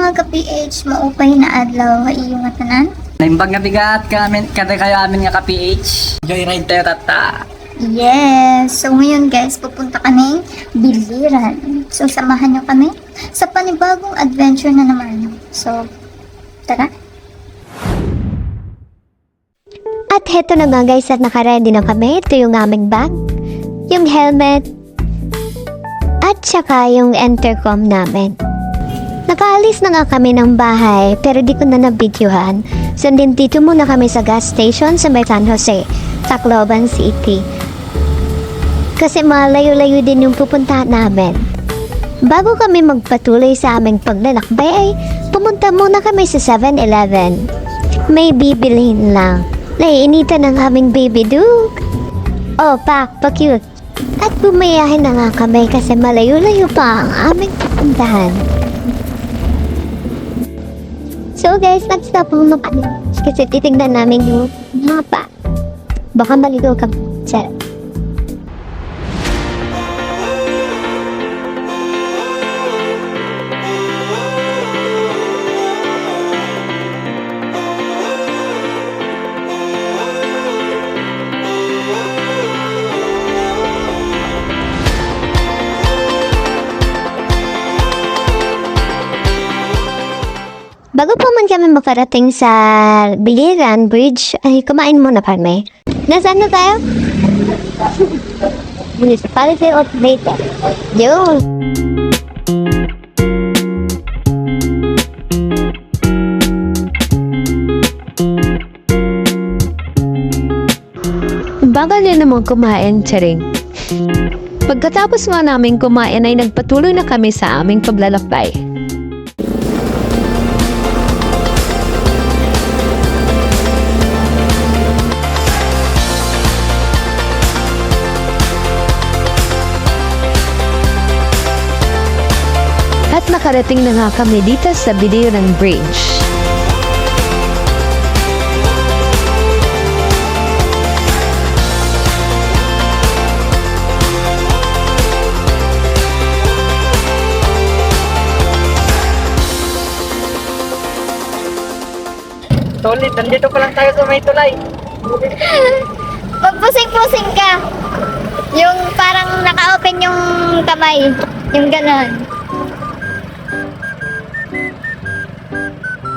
mga ka-PH, maupay na adlaw sa iyong tanan. Naimbag nga bigat kada kayo amin nga ka-PH. Joyride tayo tata. Yes! So ngayon guys, pupunta kami Biliran. So samahan nyo kami sa panibagong adventure na naman. So, tara! At heto na nga guys, at nakaready na kami. Ito yung aming bag, yung helmet, at saka yung intercom namin. Nakaalis na nga kami ng bahay pero di ko na nabidyohan. So dito muna kami sa gas station sa may San Jose, Tacloban City. Kasi malayo-layo din yung pupuntahan namin. Bago kami magpatuloy sa aming paglalakbay ay pumunta muna kami sa 7-Eleven. May bibilhin lang. Naiinitan ng aming baby Duke. Oh, pa-cute. At bumayahin na nga kami kasi malayo-layo pa ang aming pupuntahan. So guys, nag-stop muna kami kasi titignan namin yung mapa. Baka maligaw ka. Charot. Bago po man kami makarating sa Biliran Bridge, ay kumain muna kami. Nasaan na tayo? Municipality of Leyte. Yun. Bagal na naman kumain, Charing. Pagkatapos nga namin kumain ay nagpatuloy na kami sa aming paglalakbay. At nakarating na nga kami dito sa Biliran Bridge. Solid, nandito pa lang tayo sa may tulay. Magpusing-pusing ka! Yung parang naka-open yung kamay. Yung ganon.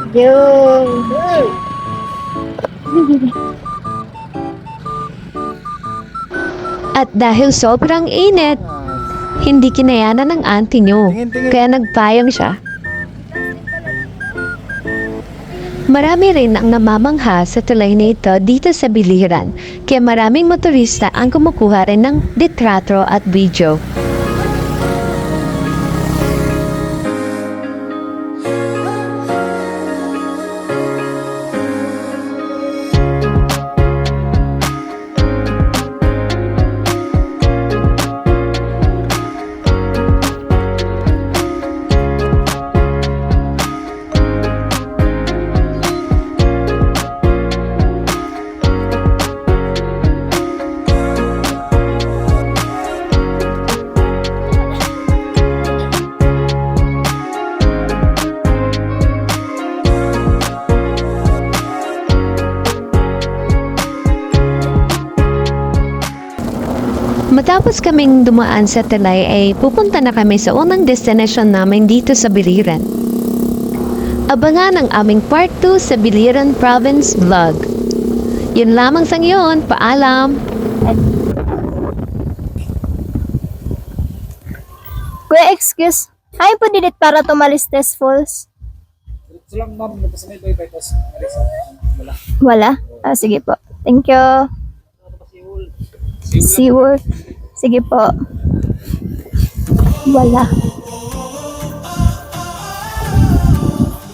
Yun. At dahil sobrang init, hindi kinayanan ng auntie nyo, kaya nagpayong siya. Marami rin ang namamangha sa tulay na ito dito sa Biliran, kaya maraming motorista ang kumukuha rin ng litrato at video. Matapos kaming dumaan sa tulay ay pupunta na kami sa unang destination namin dito sa Biliran. Abangan ang aming part 2 sa Biliran Province Vlog. Yun lamang sa ngayon, paalam! Kuya, excuse. Ay po didit para tumalis test falls. Ito lang ma'am, sa may bypass. Wala. Wala? Ah, sige po. Thank you. SeaWorld. Sige po. Wala.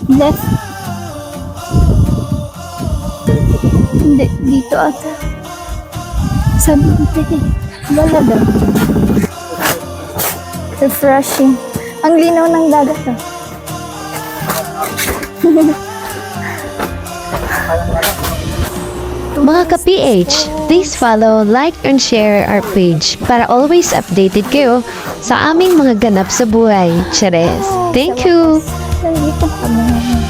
Left. Hindi, dito ata. Sabi dito. Wala daw. Refreshing. Ang linaw ng dagat ah. Mga ka-PH, please follow, like, and share our page para always updated kayo sa aming mga ganap sa buhay. Chares! Thank you! Nandito Ito pa mo.